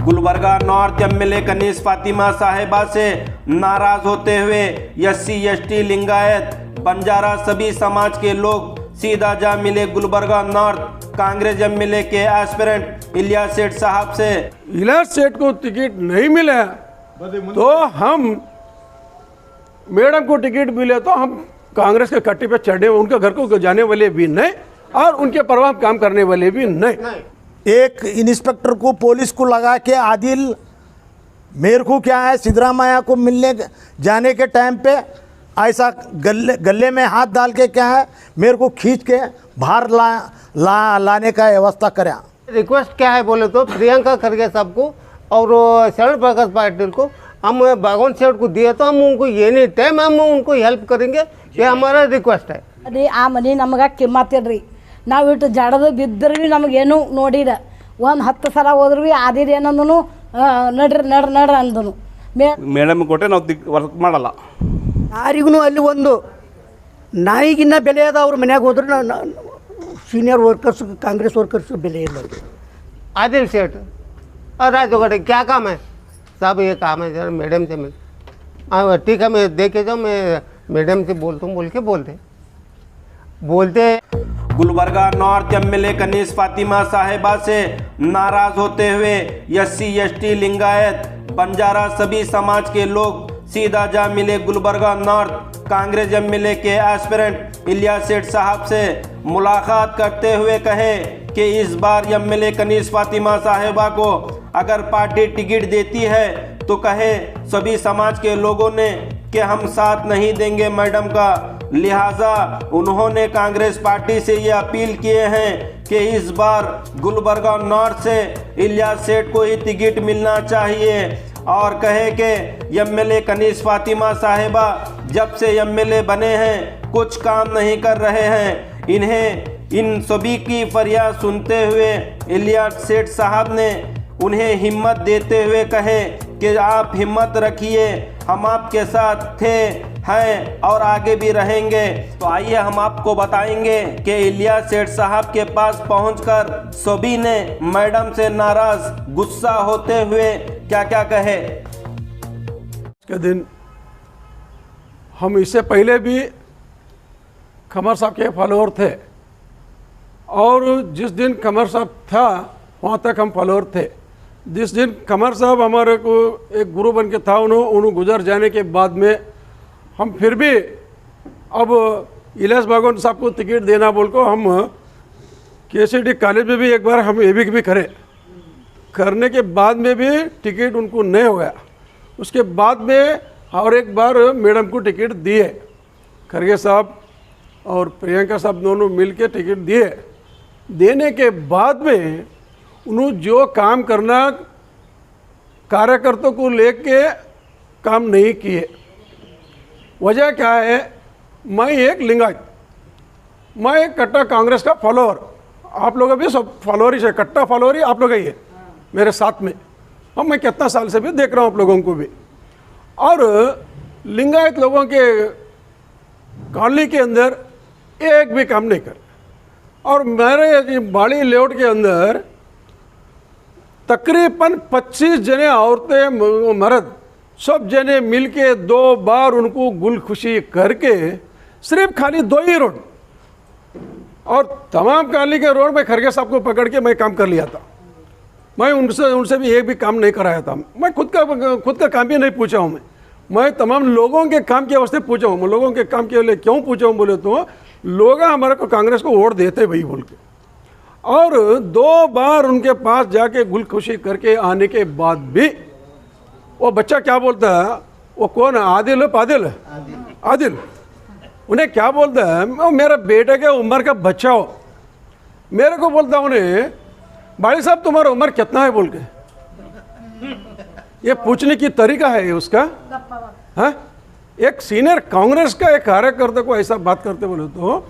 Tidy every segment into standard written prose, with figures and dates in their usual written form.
Gulbarga north MLA कनीज Fatima साहिबा से नाराज होते हुए एससी एसटी लिंगायत बंजारा सभी समाज के लोग सीधा जा मिले गुलबर्गा नॉर्थ कांग्रेस एमएलए के एस्पिरेंट इलियास सेठ साहब से। इलियास सेठ को टिकट नहीं मिला तो हम मैडम को टिकट मिले तो हम कांग्रेस के कट्टे पे चढ़े, उनके घर को जाने वाले भी नहीं और उनके परवाह काम करने वाले भी नहीं। एक इंस्पेक्टर को पुलिस को लगा के आदिल मेरे को क्या है सिद्धरामैया को मिलने जाने के टाइम पे ऐसा गले में हाथ डाल के क्या है मेरे को खींच के बाहर लाने का व्यवस्था करा। रिक्वेस्ट क्या है बोले तो प्रियंका खड़गे साहब को और शरण प्रकाश पाटिल को हम बागवान सेठ को दिए तो हम उनको एनी टाइम हम उनको हेल्प करेंगे, ये हमारा रिक्वेस्ट है। अरे आ मनी नमग ಕಿಮ್ಮತ್ತಿಲ್ರಿ ನಾವು ಇಟ್ಟು ಜಡದು ಬಿದ್ದರೂ ನಮಗೇನು ನೋಡಿದ ಒಂದು 10 ಸಲ ಹೋದ್ರೂ ಆದಿರ ಏನಂದನು ನಡ್ರಿ ಅಂದನು ಮೇಡಮ್ ಕೊಟ್ಟೆ ನಾವು ವರ್ಕ್ ಮಾಡಲ್ಲ ಯಾರಿಗೂ ಅಲ್ಲಿ ಒಂದು ನಾಯಿಗಿನ್ನ ಬೆಲೆ ಅದ ಅವ್ರ ಮನ್ಯಾಗ ಹೋದ್ರೆ सीनियर वर्कर्स कांग्रेस वर्कर्स बेले आदिल सेठ और राजोगढ़ क्या काम है साहब? ये काम है जरा मैडम से मिल। हाँ ठीक है, मैं देखे जाऊँ, मैं मैडम से बोलता हूँ बोल के बोलते। गुलबर्गा नॉर्थ एमएलए कनीज फातिमा साहिबा से नाराज होते हुए एससी एसटी लिंगायत बंजारा सभी समाज के लोग सीधा जा मिले गुलबर्गा नॉर्थ कांग्रेस एमएलए के एस्पिरेंट इलियास सेठ साहब से। मुलाकात करते हुए कहे कि इस बार एमएलए कनीज फातिमा साहिबा को अगर पार्टी टिकट देती है तो कहे सभी समाज के लोगों ने कि हम साथ नहीं देंगे मैडम का, लिहाजा उन्होंने कांग्रेस पार्टी से ये अपील किए हैं कि इस बार गुलबर्गा नॉर्थ से इलियास सेठ को ही टिकट मिलना चाहिए और कहे कि एमएलए कनीज फातिमा साहिबा जब से एमएलए बने हैं कुछ काम नहीं कर रहे हैं। इन्हें इन सभी की फरियाद सुनते हुए इलियास सेठ साहब ने उन्हें हिम्मत देते हुए कहे कि आप हिम्मत रखिए, हम आपके साथ थे, हैं और आगे भी रहेंगे। तो आइए हम आपको बताएंगे कि इलियास सेठ साहब के पास पहुंचकर सभी ने मैडम से नाराज गुस्सा होते हुए क्या क्या कहे। के दिन हम इससे पहले भी कमर साहब के फॉलोअर थे और जिस दिन कमर साहब था वहाँ तक हम फॉलोअर थे। जिस दिन कमर साहब हमारे को एक गुरु बन के था उन्होंने गुजर जाने के बाद में हम फिर भी अब इलियास बागवान साहब को टिकट देना बोल को हम केसीडी कॉलेज में भी एक बार हम एबिक भी करने के बाद में भी टिकट उनको नहीं हो गया। उसके बाद में और एक बार मैडम को टिकट दिए, खड़गे साहब और प्रियंका साहब दोनों मिल के टिकट दिए। देने के बाद में उन्होंने जो काम करना कार्यकर्ताओं को लेके काम नहीं किए। वजह क्या है? मैं एक लिंगायत, मैं एक कट्टा कांग्रेस का फॉलोअर, आप लोग भी सब फॉलोअर ही है, कट्टा फॉलोअर ही आप लोग ही है मेरे साथ में। अब मैं कितना साल से भी देख रहा हूँ आप लोगों को भी। और लिंगायत लोगों के कॉलोनी के अंदर एक भी काम नहीं कर, और मेरे बाड़ी लेआउट के अंदर तकरीबन 25 जने औरतें मर्द सब जने मिलके 2 बार उनको गुल खुशी करके सिर्फ खाली 2 ही रोड और तमाम कॉलोनी के रोड में खड़गे साहब को पकड़ के मैं काम कर लिया था। मैं उनसे भी एक भी काम नहीं कराया था। मैं खुद का काम भी नहीं पूछा हूँ। मैं तमाम लोगों के काम के वास्ते पूछा हूँ। लोगों के काम के लिए क्यों पूछा हूँ बोले तो लोग हमारे को कांग्रेस को वोट देते भाई बोल के। और 2 बार उनके पास जाके गुल खुशी करके आने के बाद भी वो बच्चा क्या बोलता है, वो कौन है, आदिल है पादिल है, आदिल, उन्हें क्या बोलता है, वो मेरा बेटे के उम्र का बच्चा हो, मेरे को बोलता उन्हें भाई साहब तुम्हारा उम्र कितना है बोल के। ये पूछने की तरीका है उसका। हाँ, एक सीनियर कांग्रेस का एक कार्यकर्ता को ऐसा बात करते बोले तो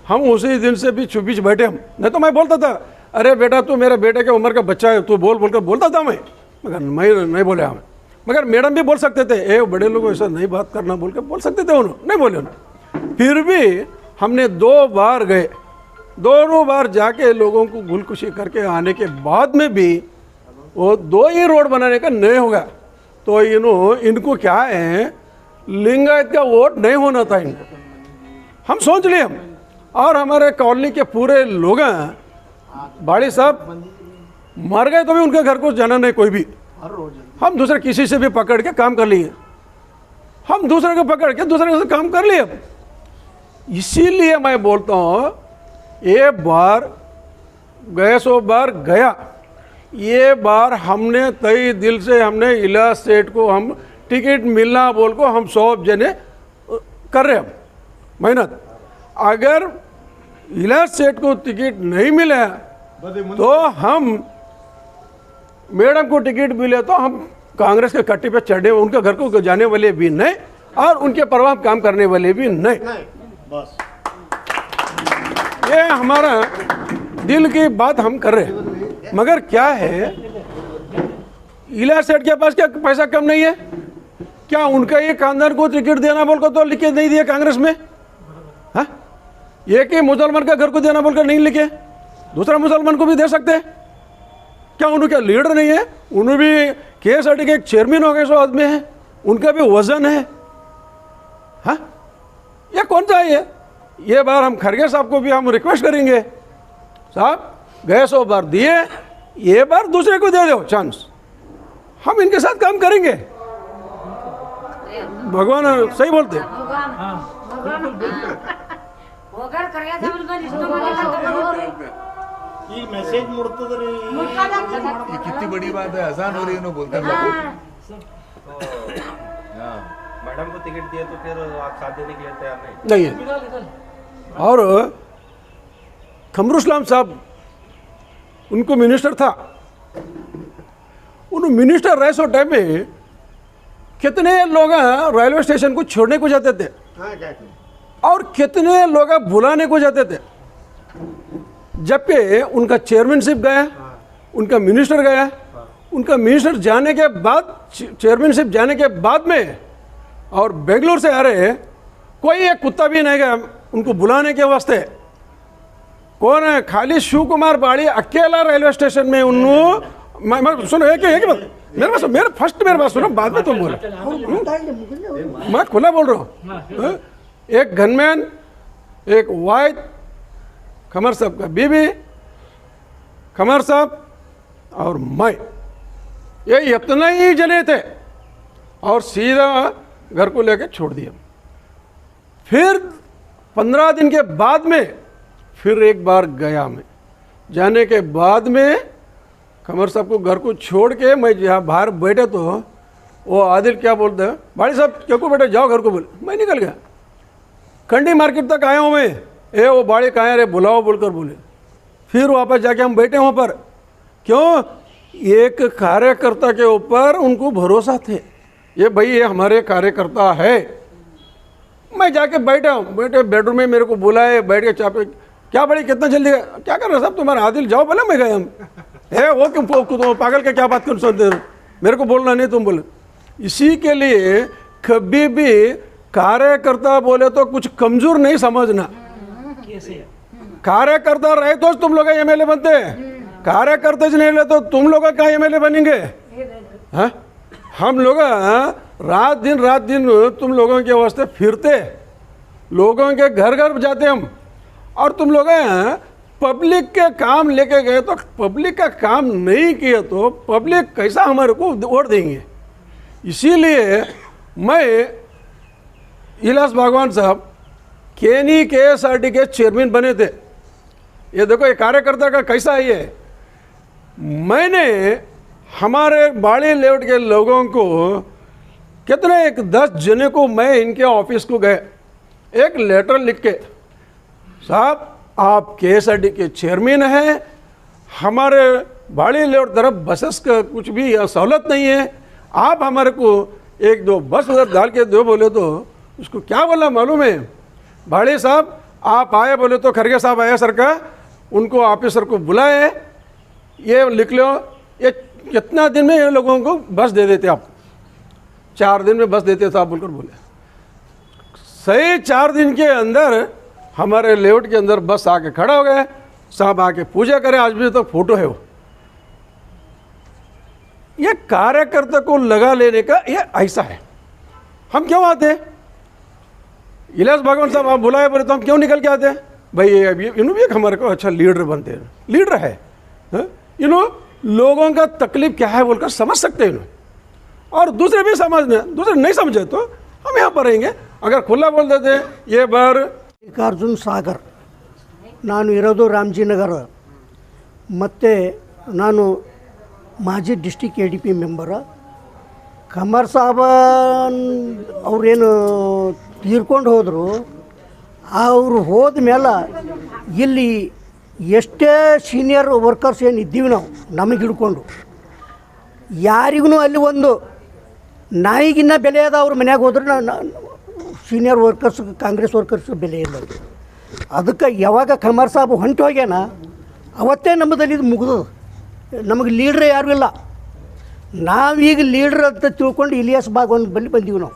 हम उसी दिन से भी चुप बैठे। हम नहीं तो मैं बोलता था अरे बेटा तू मेरे बेटे के उम्र का बच्चा है, तू बोल कर बोलता था मैं, मगर मैं नहीं बोले हमें। मगर मैडम भी बोल सकते थे, ए बड़े लोग ऐसा नहीं बात करना बोल के बोल सकते थे, उन्होंने नहीं बोले उन्होंने। फिर भी हमने 2 बार गए, दोनों बार जाके लोगों को गुल खुशी करके आने के बाद में भी वो 2 ही रोड बनाने का नहीं होगा। तो इनको क्या है, लिंगायत का वोट नहीं होना था इनको, हम सोच लिए हम। और हमारे कॉलोनी के पूरे लोग बाड़ी साहब मर गए तो भी उनके घर को जाना नहीं कोई भी। हम दूसरे किसी से भी पकड़ के काम कर लिए, हम दूसरे को पकड़ के दूसरे से काम कर लिए। इसीलिए मैं बोलता हूँ, एक बार गए 100 बार गया। ये बार हमने तय दिल से हमने इलाज सेठ को हम टिकट मिलना बोल को हम 100 जने कर रहे हम मेहनत। अगर इलाज सेठ को टिकट नहीं मिला तो हम मैडम को टिकट मिले तो हम कांग्रेस के कट्टे पे चढ़ने, उनके घर को जाने वाले भी नहीं और उनके परवाह काम करने वाले भी नहीं। बस ये हमारा दिल की बात हम कर रहे हैं। मगर क्या है, इलाज सेठ के पास क्या पैसा कम नहीं है क्या? उनका ये खानदान को टिकट देना बोल को तो लिख के नहीं दिया कांग्रेस में। हाँ, एक ही मुसलमान का घर को देना बोलकर नहीं लिखे, दूसरा मुसलमान को भी दे सकते हैं क्या? उनका लीडर नहीं है? उन्हें भी KSRT के एक चेयरमैन हो गए 100 आदमी है, उनका भी वजन है। हाँ, ये कौन सा है ये बार हम खरगे साहब को भी हम रिक्वेस्ट करेंगे, साहब गए 100 बार दिए, ये बार दूसरे को दे दो चांस, हम इनके साथ काम करेंगे। भगवान सही बोलते ये मैसेज मुड़तो तो ये कितनी बड़ी बात है, आसान हो रही है बोलते मैडम को टिकट दिए तो फिर आप साथ देने के लिए तैयार नहीं है। और खमरुस्लाम साहब उनको मिनिस्टर था, उन मिनिस्टर रहे सो टाइम में कितने लोग रेलवे स्टेशन को छोड़ने को जाते थे और कितने लोग बुलाने को जाते थे। जबकि उनका चेयरमैनशिप गया, उनका मिनिस्टर गया, उनका मिनिस्टर जाने के बाद, चेयरमैनशिप जाने के बाद में और बेंगलोर से आ रहे कोई एक कुत्ता भी नहीं गया उनको बुलाने के वास्ते। कौन है? खाली शिव कुमार बाड़ी अकेला रेलवे स्टेशन में मैं सुनो एक बात, मेरे बात सुनो, बाद में तुम बोलो, मैं खुला बोल रहा हूँ। एक गनमैन, एक वाइद, खमर साहब का बीबी, खमर साहब और मैं, ये इतना ही जने थे और सीधा घर को लेकर छोड़ दिया। फिर 15 दिन के बाद में फिर एक बार गया मैं, जाने के बाद में खमर साहब को घर को छोड़ के मैं जहाँ बाहर बैठे तो वो आदिल क्या बोलते हैं, भाई साहब क्यों को बैठे, जाओ घर को। बोले मैं निकल गया, कंडी मार्केट तक आया हूँ मैं, वो बाड़ी कहाँ है रे, बुलाओ बोलकर बोले। फिर वापस जाके हम बैठे वहाँ पर, क्यों? एक कार्यकर्ता के ऊपर उनको भरोसा थे, ये भाई ये हमारे कार्यकर्ता है। मैं जाके बैठा, बैठे बेडरूम में मेरे को बुलाए, बैठ के चापे, क्या बड़ी कितना जल्दी क्या कर रहे साहब तुम्हारा आदिल, जाओ बोला। मैं गया हम, वो क्यों पागल के क्या बात कर सुनते, मेरे को बोलना नहीं तुम बोले। इसी के लिए कभी भी कार्यकर्ता बोले तो कुछ कमजोर नहीं समझना। कार्यकर्ता रहे तो तुम लोग MLA बनते, कार्यकर्ता नहीं रहे तो तुम लोग का MLA बनेंगे। हाँ, हम लोग रात दिन तुम लोगों के वास्ते फिरते, लोगों के घर घर जाते हम, और तुम लोग पब्लिक के काम लेके गए तो पब्लिक का काम नहीं किया तो पब्लिक कैसा हमारे को वोट देंगे। इसीलिए मैं इलास भगवान साहब केनी KSRT के चेयरमैन बने थे। ये देखो ये कार्यकर्ता का कैसा है ये, मैंने हमारे बाड़ी लेआउट के लोगों को कितने, एक 10 जने को मैं इनके ऑफिस को गए, एक लेटर लिख के, साहब आप KSRT के चेयरमैन हैं, हमारे बाड़ी लेआउट तरफ बसेस का कुछ भी सहूलत नहीं है, आप हमारे को 1-2 बस उधर डाल के दो। बोले तो उसको क्या बोला मालूम है, बाड़ी साहब आप आए, बोले तो खरगे साहब आए सरकार, उनको ऑफिसर को बुलाए, ये लिख लो, ये कितना दिन में ये लोगों को बस दे देते आप, 4 दिन में बस देते साहब बोलकर बोले। सही 4 दिन के अंदर हमारे लेआउट के अंदर बस आके खड़ा हो गया, साहब आके पूजा करें, आज भी तो फोटो है वो। ये कार्यकर्ता को लगा लेने का ये ऐसा है। हम क्यों आते हैं? इलियास भागवत साहब आप बुलाए बोले तो हम क्यों निकल के आते हैं? भाई इन्हों भी एक हमारे को अच्छा लीडर बनते हैं, लीडर है, इन्हों लोगों का तकलीफ क्या है बोलकर समझ सकते हैं इन्हों, और दूसरे भी समझने, दूसरे नहीं समझे तो हम यहाँ पर रहेंगे। अगर खुला बोल देते ये बार ಮಲ್ಲಿಕಾರ್ಜುನ್ ಸಾಗರ್, ನಾನು ಇರೋದು ರಾಮಜಿನಗರ, ಮತ್ತು ನಾನು ಮಾಜಿ ಡಿಸ್ಟಿಕ್ ಎ ಡಿ ಪಿ ಮೆಂಬರ. ಕಮರ್ ಸಾಬ ಅವ್ರೇನು ತೀರ್ಕೊಂಡು ಹೋದರು, ಅವರು ಹೋದ ಮೇಲೆ ಇಲ್ಲಿ ಎಷ್ಟೇ ಸೀನಿಯರ್ ವರ್ಕರ್ಸ್ ಏನು ಇದ್ದೀವಿ ನಾವು ನಮಗೆ ಹಿಡ್ಕೊಂಡು, ಯಾರಿಗೂ ಅಲ್ಲಿ ಒಂದು ನಾಯಿಗಿನ್ನ ಬೆಲೆ ಅದ. ಅವ್ರ ಮನ್ಯಾಗ ಹೋದ್ರೆ ಸೀನಿಯರ್ ವರ್ಕರ್ಸ್, ಕಾಂಗ್ರೆಸ್ ವರ್ಕರ್ಸ್ ಬೆಲೆ ಇಲ್ಲ. ಅದಕ್ಕೆ ಯಾವಾಗ ಖಮರ್ ಸಾಬ್ ಹೊಂಟು ಹೋಗ್ಯಾನ ಅವತ್ತೇ ನಮ್ಮದಲ್ಲಿ ಇದು ಮುಗಿದು, ನಮಗೆ ಲೀಡ್ರೇ ಯಾರೂ ಇಲ್ಲ. ನಾವೀಗ ಲೀಡ್ರ್ ಅಂತ ತಿಳ್ಕೊಂಡು ಇಲಿಯಾಸ್ ಬಾಗವನ್ ಬಳಿ ಬಂದೀವಿ. ನಾವು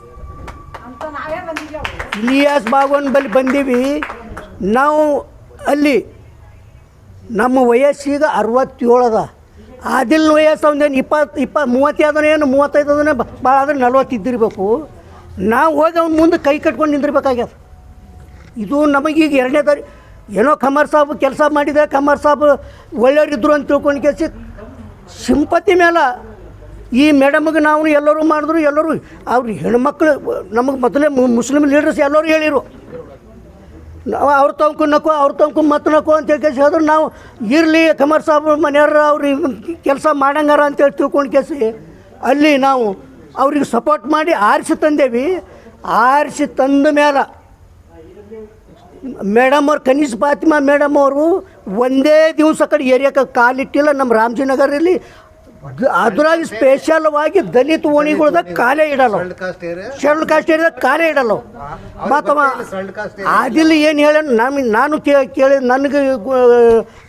ಇಲಿಯಾಸ್ ಬಾಗವನ್ ಬಳಿ ಬಂದೀವಿ. ನಾವು ಅಲ್ಲಿ ನಮ್ಮ ವಯಸ್ಸಿಗೆ 67 ಅದ. ಆದಿಲ್ ವಯಸ್ಸು ಅವನೇನು 30 ಅದನೇನು 35 ಅದನೇ ಭಾಳ ಆದರೆ 40 ಇದ್ದಿರಬೇಕು. ನಾವು ಹೋಗಿ ಅವ್ನ ಮುಂದೆ ಕೈ ಕಟ್ಕೊಂಡು ನಿಂದಿರ್ಬೇಕಾಗ್ಯದ. ಇದು ನಮಗೀಗ 2ನೇ ದಾರಿ. ಏನೋ ಖಮರ್ ಸಾಬ್ ಕೆಲಸ ಮಾಡಿದೆ, ಖಮರ್ ಸಾಬ್ ಒಳ್ಳೆಯವರಿದ್ದರು ಅಂತ ತಿಳ್ಕೊಂಡು ಕೇಸಿ ಸಿಂಪತಿ ಮೇಲೆ ಈ ಮೇಡಮ್ಗೆ ನಾವು ಎಲ್ಲರೂ ಮಾಡಿದ್ರು. ಎಲ್ಲರೂ ಅವ್ರು ಹೆಣ್ಮಕ್ಳು ನಮಗೆ ಮೊದಲೇ ಮುಸ್ಲಿಮ್ ಲೀಡರ್ಸ್ ಎಲ್ಲರೂ ಹೇಳಿರು, ಅವ್ರ ತಮ್ಕು ನಕ್ಕೋ ಅವ್ರ ತಮ್ಕು ಮತ್ತು ನಕ್ಕೋ ಅಂತೇಳಿ ಕೇಸಿ ಹೇಳಿದ್ರು. ನಾವು ಇರಲಿ ಖಮರ್ ಸಾಬ್ ಮನೆಯವ್ರು ಅವ್ರಿಗೆ ಕೆಲಸ ಮಾಡಂಗಾರ ಅಂತೇಳಿ ತಿಳ್ಕೊಂಡು ಕೇಸಿ ಅಲ್ಲಿ ನಾವು ಅವ್ರಿಗೆ ಸಪೋರ್ಟ್ ಮಾಡಿ ಆರಿಸಿ ತಂದೇವಿ. ಆರಿಸಿ ತಂದ ಮೇಲೆ ಮೇಡಮ್ ಅವ್ರು, ಕನೀಸ್ ಫಾತಿಮಾ ಮೇಡಮ್ ಅವರು ಒಂದೇ ದಿವಸ ಕಡೆ ಏರಿಯಾಕ್ಕೆ ಕಾಲಿಟ್ಟಿಲ್ಲ ನಮ್ಮ ರಾಮಜಿನಗರಲ್ಲಿ. ಅದ್ರಾಗ ಸ್ಪೆಷಲ್ವಾಗಿ ದಲಿತ ಓಣಿಗಳ್ದಾಗ ಕಾಲೇ ಇಡಲ್ಲ, ಶೆಡ್ಯೂಲ್ ಕಾಸ್ಟ್ ಏರಿಯಾದಾಗ ಕಾಲೇ ಇಡಲ್ಲ. ಮತ್ತು ಆದಿಲ್ ಏನು ಹೇಳ ನಾನು ಕೇಳಿ ನನಗೆ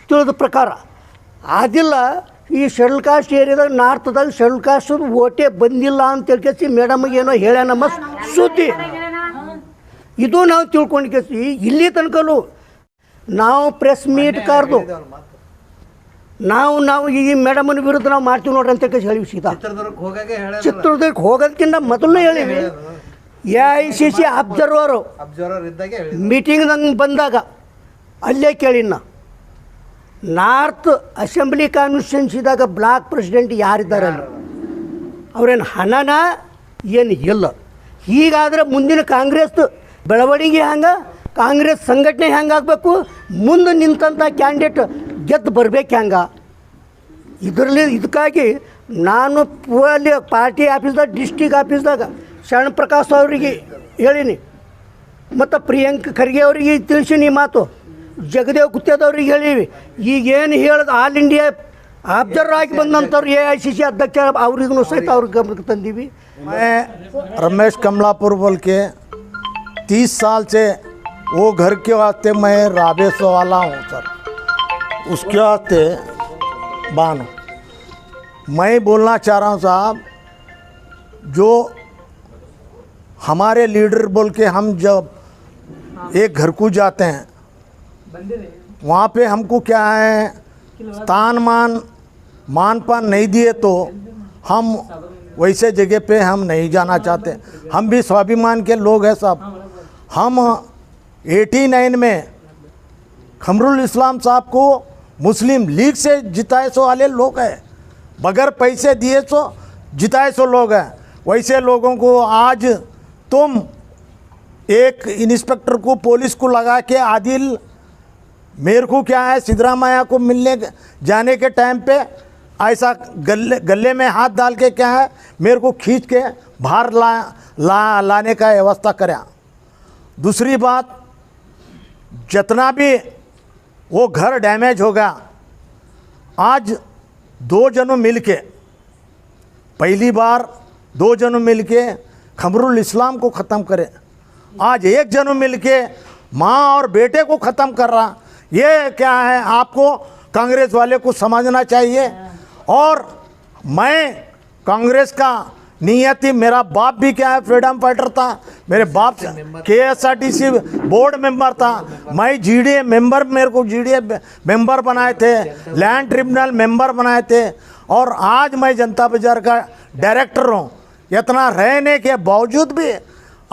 ತಿಳಿದ ಪ್ರಕಾರ ಆದಿಲ್ಲ ಈ ಶೆಡ್ಯೂಲ್ ಕಾಸ್ಟ್ ಏರಿಯಾದಾಗ ನಾರ್ತದಾಗ ಶೆಡ್ಯೂಲ್ ಕಾಸ್ಟ್ ಓಟೇ ಬಂದಿಲ್ಲ ಅಂತ ಕೇಸಿ ಮೇಡಮ್ಗೆ ಏನೋ ಹೇಳ್ಯಾನಮ್ಮ ಸುದ್ದಿ. ಇದು ನಾವು ತಿಳ್ಕೊಂಡು ಕೇಸಿ ಇಲ್ಲಿ ತನಕಲೂ ನಾವು ಪ್ರೆಸ್ ಮೀಟ್ ಕರೆದು ನಾವು ಈ ಮೇಡಮನ ವಿರುದ್ಧ ನಾವು ಮಾಡ್ತೀವಿ ನೋಡ್ರಿ ಅಂತ ಕೇಸಿ ಹೇಳಿವಿ. ಸೀದಾ ಚಿತ್ರದುರ್ಗಕ್ಕೆ ಹೋಗೋದಕ್ಕಿಂತ ಮೊದಲನೇ ಹೇಳಿವಿ. AICC ಅಬ್ಸರ್ವರು ಮೀಟಿಂಗ್ ನಂಗೆ ಬಂದಾಗ ಅಲ್ಲೇ ಕೇಳಿನ, ನಾರ್ತ್ ಅಸೆಂಬ್ಲಿ ಕಾನ್ಸ್ಟಿಟ್ಯೂನ್ಸಿದಾಗ ಬ್ಲಾಕ್ ಪ್ರೆಸಿಡೆಂಟ್ ಯಾರಿದ್ದಾರೆ ಅಲ್ಲಿ ಅವ್ರೇನು ಹಣನ ಏನು ಇಲ್ಲ. ಹೀಗಾದರೆ ಮುಂದಿನ ಕಾಂಗ್ರೆಸ್ ಬೆಳವಣಿಗೆ ಹಂಗೆ, ಕಾಂಗ್ರೆಸ್ ಸಂಘಟನೆ ಹೆಂಗಾಗಬೇಕು, ಮುಂದೆ ನಿಂತಂಥ ಕ್ಯಾಂಡಿಡೇಟ್ ಗೆದ್ದು ಬರ್ಬೇಕು ಹೆಂಗೆ. ಇದಕ್ಕಾಗಿ ನಾನು ಅಲ್ಲಿ ಪಾರ್ಟಿ ಆಫೀಸ್ದಾಗ, ಡಿಸ್ಟಿಕ್ ಆಫೀಸ್ದಾಗ ಶರಣ ಪ್ರಕಾಶ್ ಅವರಿಗೆ ಹೇಳೀನಿ, ಮತ್ತು ಪ್ರಿಯಾಂಕ್ ಖರ್ಗೆ ಅವರಿಗೆ ತಿಳಿಸೀನಿ ಮಾತು, ಜಗದೇವ್ ಗುತ್ತೇದವ್ರಿಗೆ ಹೇಳೀವಿ. ಈಗೇನು ಹೇಳೋದು ಆಲ್ ಇಂಡಿಯಾ ಅಬ್ಸರ್ವರ್ ಆಗಿ ಬಂದಂಥವ್ರು AICC ಅಧ್ಯಕ್ಷ ಅವ್ರಿಗೂ ಸಹಿತ ಅವ್ರಿಗೆ ಗಮನಕ್ಕೆ ತಂದೀವಿ. मैं रमेश कमलापुर बोल के 30 साल से वो घर के वास्ते मैं राबेस वाला हूँ सर, उसके वास्ते बानो मैं बोलना चाह रहा हूँ साहब, जो हमारे लीडर बोल के हम जब एक घर को जाते हैं वहाँ पे हमको क्या है स्थान मान पान नहीं दिए तो हम वैसे जगह पे हम नहीं जाना चाहते। हम भी स्वाभिमान के लोग हैं साहब। हम 89 में खमरुल इस्लाम साहब को मुस्लिम लीग से जिताए सो वाले लोग हैं, बगैर पैसे दिए सो जिताए सो लोग हैं। वैसे लोगों को आज तुम एक इंस्पेक्टर को, पुलिस को लगा के आदिल मेरे को क्या है सिद्धरामैया को मिलने जाने के टाइम पे ऐसा गले में हाथ डाल के क्या है मेरे को खींच के बाहर लाने का व्यवस्था करें। दूसरी बात, जितना भी वो घर डैमेज हो गया, आज 2 जनों मिल के, पहली बार 2 जनों मिल के खमरुल इस्लाम को ख़त्म करे, आज 1 जनों मिल के माँ और बेटे को ख़त्म कर रहा। ये क्या है, आपको कांग्रेस वाले को समझना चाहिए। और मैं कांग्रेस का नियति, मेरा बाप भी क्या है फ्रीडम फाइटर था, मेरे बाप KSRTC बोर्ड मेंबर था, मैं GDA मेंबर, मेरे को GDA मेंबर बनाए थे, लैंड ट्रिब्यूनल मेंबर बनाए थे। और आज मैं जनता बाजार का डायरेक्टर हूँ। इतना रहने के बावजूद भी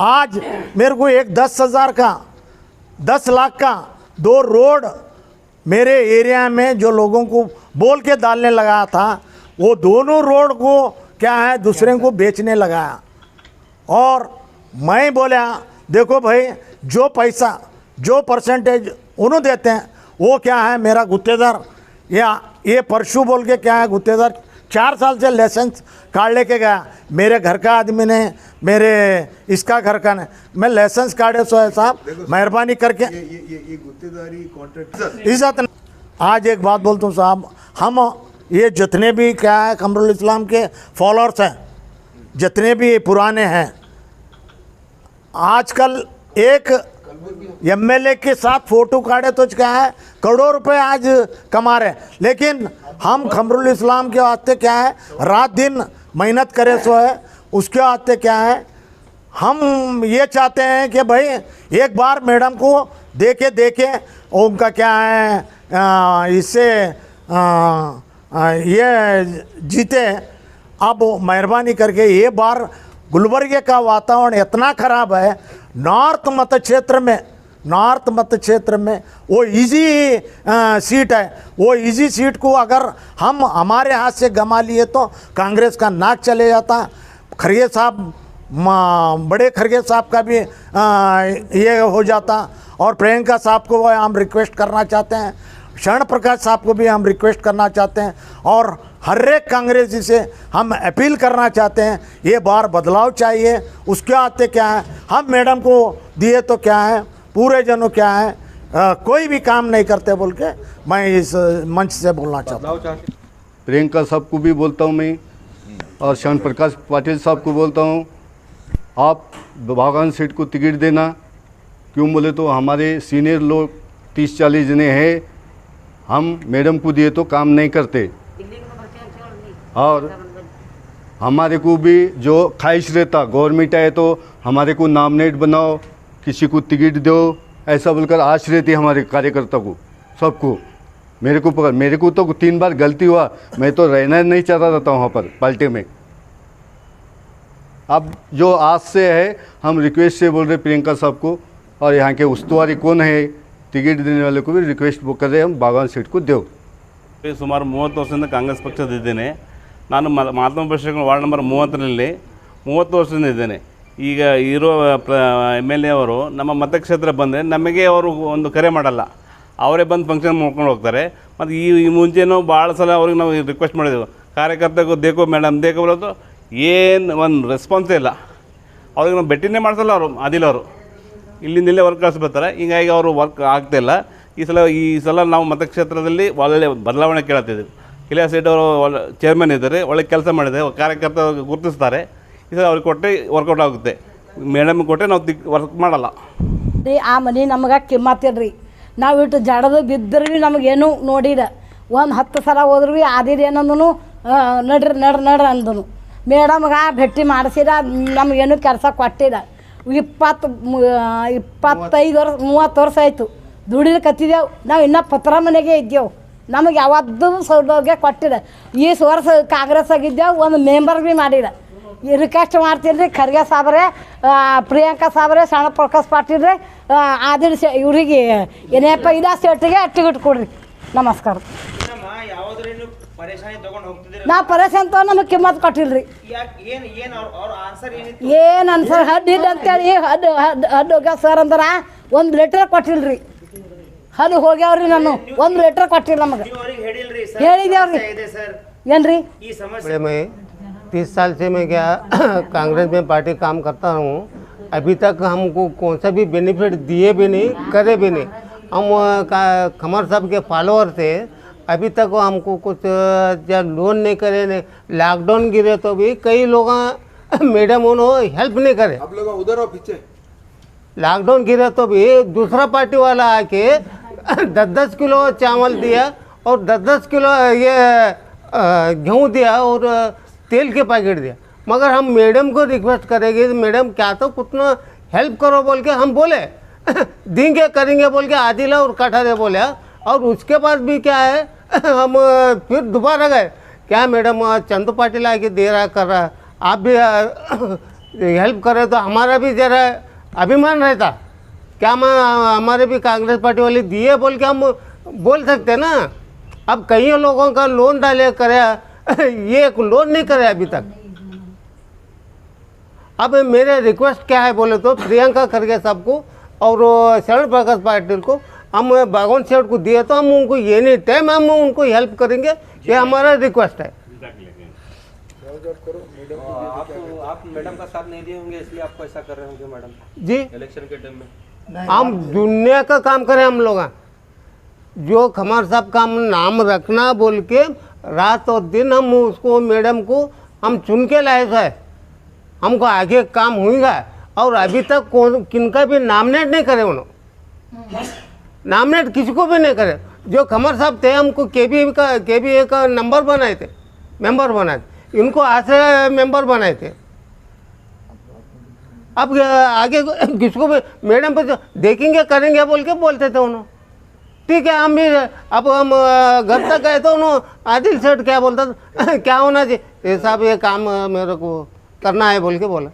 आज मेरे को एक 10,000 का 10 लाख का 2 रोड मेरे एरिया में जो लोगों को बोल के डालने लगा था, वो दोनों रोड को क्या है दूसरे को बेचने लगाया। और मैं बोला देखो भाई, जो पैसा जो परसेंटेज उन्होंने देते हैं वो क्या है मेरा गुत्तेदार, या ये परशु बोल के क्या है गुत्तेदार 4 साल से लाइसेंस कार्ड लेके गया। मेरे घर का आदमी ने, मेरे इसका घर का ने, मैं लाइसेंस कार्ड सो है साहब मेहरबानी करके ये गुत्तेदारी कॉन्ट्रैक्ट इज्जत। आज एक बात बोलता हूँ साहब, हम ये जितने भी क्या है कमरुल इस्लाम के फॉलोअर्स हैं, जितने भी पुराने हैं, आजकल एक एमएलए के साथ फोटो काटे तो क्या है करोड़ों रुपए आज कमा रहे हैं। लेकिन हम खमरुल इस्लाम के वास्ते क्या है रात दिन मेहनत करे सो है, उसके वास्ते क्या है हम ये चाहते हैं कि भाई एक बार मैडम को देखे उनका क्या है इससे ये जीते। अब मेहरबानी करके ये बार गुलबर्गे का वातावरण इतना ख़राब है, नॉर्थ मत क्षेत्र में वो इजी सीट है। वो इजी सीट को अगर हम हमारे हाथ से गंवा लिए तो कांग्रेस का नाक चले जाता। खरगे साहब, बड़े खरगे साहब का भी ये हो जाता। और प्रियंका साहब को हम रिक्वेस्ट करना चाहते हैं, शरण प्रकाश साहब को भी हम रिक्वेस्ट करना चाहते हैं, और हर एक कांग्रेसी से हम अपील करना चाहते हैं ये बार बदलाव चाहिए। उसके आते क्या है हम मैडम को दिए तो क्या है पूरे जनों क्या है कोई भी काम नहीं करते बोल के मैं इस मंच से बोलना चाहता हूँ। प्रियंका साहब को भी बोलता हूँ मैं, और शरण प्रकाश पाटिल साहब को बोलता हूँ, आप बागान सीट को टिकट देना। क्यों बोले तो हमारे सीनियर लोग 30-40 जने हैं, हम मैडम को दिए तो काम नहीं करते, और हमारे को भी जो ख्वाहिश रहता गवर्नमेंट आए तो हमारे को नॉमिनेट बनाओ, किसी को टिकट दो, ऐसा बोलकर आश रहती है हमारे कार्यकर्ता को सबको। मेरे को तो 3 बार गलती हुआ, मैं तो रहना नहीं चाहता था वहाँ पर पार्टी में। अब जो आज से है हम रिक्वेस्ट से बोल रहे प्रियंका साहब को, और यहाँ के उस्तुवारी कौन है टिकट देने वाले को भी रिक्वेस्ट कर रहे हम बागान सीट को दो। ಸುಮಾರು 30 ವರ್ಷದಿಂದ ಕಾಂಗ್ರೆಸ್ ಪಕ್ಷದಿದ್ದೇನೆ ನಾನು. ಮಹಾತ್ಮ ಬಸವೇಶ್ವರ ವಾರ್ಡ್ ನಂಬರ್ 30ರಲ್ಲಿ 30 ವರ್ಷದಿಂದ ಇದ್ದೇನೆ. ಈಗ ಇರೋ MLA ಅವರು ನಮ್ಮ ಮತಕ್ಷೇತ್ರ ಬಂದರೆ ನಮಗೆ ಅವರು ಒಂದು ಕರೆ ಮಾಡಲ್ಲ, ಅವರೇ ಬಂದು ಫಂಕ್ಷನ್ ಮಾಡ್ಕೊಂಡು ಹೋಗ್ತಾರೆ. ಮತ್ತು ಈ ಮುಂಚೆನೂ ಭಾಳ ಸಲ ಅವ್ರಿಗೆ ನಾವು ರಿಕ್ವೆಸ್ಟ್ ಮಾಡಿದೆವು, ಕಾರ್ಯಕರ್ತರಿಗೂ ದೇಕೋ ಮೇಡಮ್ ದೇಕೋ ಬರೋದು, ಏನು ಒಂದು ರೆಸ್ಪಾನ್ಸೇ ಇಲ್ಲ. ಅವ್ರಿಗೆ ನಾವು ಭೇಟಿನೇ ಮಾಡಿಸಲ್ಲ ಅವರು, ಆದಿಲ್ ಅವರು ಇಲ್ಲಿಂದ ಇಲ್ಲೇ ವರ್ಕ್ ಕಳಿಸ್ಬಿಡ್ತಾರೆ. ಹೀಗಾಗಿ ಅವರು ವರ್ಕ್ ಆಗ್ತಾಯಿಲ್ಲ. ಈ ಸಲ ನಾವು ಮತಕ್ಷೇತ್ರದಲ್ಲಿ ಒಳ್ಳೆ ಬದಲಾವಣೆ ಕೇಳ್ತಿದ್ದೀವಿ. ಇಲಿಯಾ ಸೇಠ್ ಅವರು ಚೇರ್ಮನ್ ಇದ್ದಾರೆ, ಒಳ್ಳೆ ಕೆಲಸ ಮಾಡಿದ್ದಾರೆ, ಕಾರ್ಯಕರ್ತ ಗುರುತಿಸ್ತಾರೆ. ಈ ಸಲ ಅವ್ರಿಗೆ ಕೊಟ್ಟರೆ ವರ್ಕೌಟ್ ಆಗುತ್ತೆ, ಮೇಡಮ್ ಕೊಟ್ಟರೆ ನಾವು ವರ್ಕ್ ಮಾಡಲ್ಲ ರೀ. ಆ ಮನೆ ನಮಗೆ ಕಿಮ್ಮತ್ತಿಲ್ರಿ. ನಾವು ಇಟ್ಟು ಜಡದು ಬಿದ್ದರೂ ನಮಗೇನು ನೋಡಿದ, ಒಂದು 10 ಸಲ ಹೋದ್ರೂ ಆದಿರಿ ಏನಂದನು ನಡ್ರಿ ಅಂದನು. ಮೇಡಮ್ಗೆ ಭೇಟಿ ಮಾಡಿಸಿದ, ನಮಗೇನು ಕೆಲಸ ಕೊಟ್ಟಿಲ್ಲ. 25 ವರ್ಷ 30 ವರ್ಷ ಆಯಿತು ದುಡಿಲಿಕತ್ತಿದ್ದೆವು. ನಾವು ಇನ್ನೂ ಪತ್ರ ಮನೆಗೆ ಇದ್ದೆವು, ನಮಗೆ ಯಾವತ್ತೂ ಸೌಲಭ್ಯ ಕೊಟ್ಟಿಲ್ಲ. ಈ ವರ್ಷ ಕಾಂಗ್ರೆಸ್ ಆಗಿದ್ದೆವು, ಒಂದು ಮೆಂಬರ್ ಭೀ ಮಾಡಿಲ್ಲ. ಈ ರಿಕ್ವೆಸ್ಟ್ ಮಾಡ್ತೀನಿ ರೀ ಖರ್ಗೆ ಸಾಬ್ರೆ, ಪ್ರಿಯಾಂಕಾ ಸಾಬ್ರೆ, ಶರಣ ಪ್ರಕಾಶ್ ಪಾಟೀಲ್ ರೀ, ಆದಿಲ್ ಇವರಿಗೆ ಏನಪ್ಪ ಇಡಾ ಸೇಟಿಗೆ ಟಿಕೆಟ್ ಕೊಡ್ರಿ. ನಮಸ್ಕಾರ. ನಾವು ಪರೇಶಾನ್ ತಗೊಂಡು ನಮಗೆ ಕಿಮ್ಮತ್ ಕೊಟ್ಟಿಲ್ಲ ರೀ. ಏನು ಅನ್ಸರ್ ಹಡ್ ಹಿಡ್ ಅಂತೇಳಿ ಹಡ್ ಹೋಗ್ಯಾವ ಸರ್ ಅಂದ್ರೆ ಒಂದು ಲೆಟರ್ ಕೊಟ್ಟಿಲ್ಲ ರೀ. ಹದ್ದು ಹೋಗ್ಯಾವ್ರಿ, ನಾನು ಒಂದು ಲೆಟರ್ ಕೊಟ್ಟಿಲ್ಲ ನಮಗೆ. ಹೇಳಿದೇವ್ರಿ ಏನು ರೀ. मैं 30 साल से मैं क्या कांग्रेस में पार्टी काम करता हूँ. अभी तक हमको कौन सा भी बेनिफिट दिए भी नहीं, करे भी नहीं. हम खमर साहब के फॉलोअर थे, अभी तक हमको कुछ जब लोन नहीं करे, नहीं लॉकडाउन गिरे तो भी कई लोग मैडम उन्होंने हेल्प नहीं करे. आप लोग उधर हो पीछे. लॉकडाउन गिरे तो भी दूसरा पार्टी वाला आके 10-10 किलो चावल दिया और 10-10 किलो ये गेहूँ दिया और तेल के पैकेट दिया. मगर हम मैडम को रिक्वेस्ट करेंगे, मैडम क्या तो कुछ ना हेल्प करो बोल के हम बोले देंगे करेंगे बोल के आदिला और कठारे बोले. और उसके बाद भी क्या है हम फिर दोबारा गए क्या मैडम चंदू पाटिल आके दे रहा कर रहा, आप भी हेल्प करें तो हमारा भी ज़रा अभिमान रहता। क्या हम हमारे भी कांग्रेस पार्टी वाले दिए बोल के हम बोल सकते ना। अब कई लोगों का लोन डाले करे, ये लोन नहीं करे अभी तक। अब मेरे रिक्वेस्ट क्या है बोले तो प्रियंका खड़गे साहब को और शरण प्रकाश पाटिल को हम बागवान सेठ को दिए तो हम उनको एनी टाइम हम उनको हेल्प करेंगे, ये हमारा रिक्वेस्ट है। आप मैडम का साथ नहीं दिए होंगे इसलिए आपको ऐसा कर रहे होंगे मैडम जी। इलेक्शन के टाइम में हम दुनिया का काम करें हम लोग, जो खमार साहब का हम नाम रखना बोल के रात और दिन हम उसको मैडम को हम चुन के लाए थे, हमको आगे काम हुईगा। और अभी तक कौन किनका भी नामिनेट नहीं करे, उन्होंने नामिनेट किसी को भी नहीं करे। जो खमर साहब थे हमको केबीए का नंबर बनाए थे, मेंबर बनाए थे, इनको आज से मेंबर बनाए थे। अब आगे किसको भी मैडम पे देखेंगे करेंगे बोल के बोलते थे उन्होंने। ठीक है, हम भी अब हम घर तक गए तो उन्होंने आदिल सेठ क्या बोलता था क्या होना चाहिए, ये साहब ये काम मेरे को करना है बोल के बोला।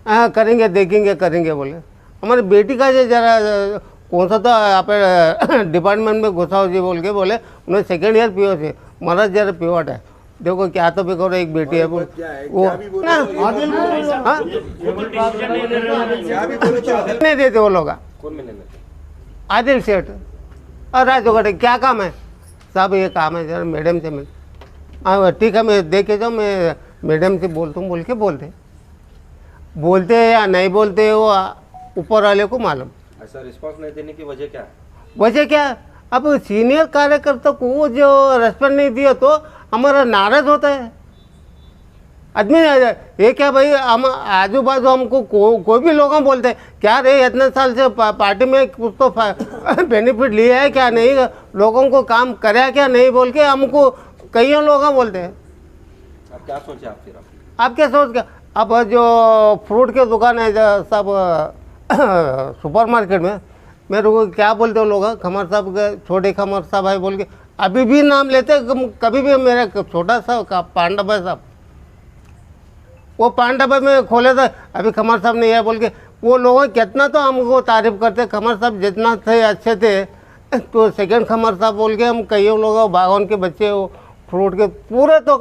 हाँ करेंगे देखेंगे करेंगे बोले। हमारी बेटी का जो जरा कौन सा तो आप डिपार्टमेंट में घुसाओ जी बोल के बोले, उन्हें सेकेंड ईयर पीओ से महाराज जरा पीओट है, देखो क्या तो भी करो, एक बेटी है वो नहीं देते वो लोग। आदिल सेठ और राजोगढ़ क्या काम है साहब, ये काम है जरा मैडम से मिल। हाँ ठीक है मैं देखे जाओ, मैं मैडम से बोलता हूँ बोल के बोलते हैं या नहीं बोलते वो ऊपर वाले को मालूम। ऐसा रिस्पांस नहीं देने की वजह क्या है? वजह क्या, अब सीनियर कार्यकर्ता को जो रेस्पेक्ट नहीं दिया तो हमारा नाराज होता है आदमी। ये क्या भाई, हम आजू बाजू हमको कोई भी लोग बोलते हैं क्या रे इतने साल से पार्टी में कुछ तो बेनिफिट लिया है क्या नहीं, लोगों को काम कराया क्या नहीं बोल के हमको कई लोग बोलते हैं। आप क्या सोचे आप फिर? आप क्या सोच के, अब जो फ्रूट के दुकान है सब सुपर मार्केट में, मेरे को क्या बोलते हो लोग, खमर साहब के छोटे खमर साहब है बोल के अभी भी नाम लेते। कभी भी मेरा छोटा सा पांडव है साहब, वो पांडव में खोले थे, अभी खमर साहब नहीं है बोल के वो लोग कितना तो हमको तारीफ करते, खमर साहब जितना थे अच्छे थे। तो सेकंड खमर साहब बोल के हम कई लोग बागवान के बच्चे हो फ्रूट के पूरे तो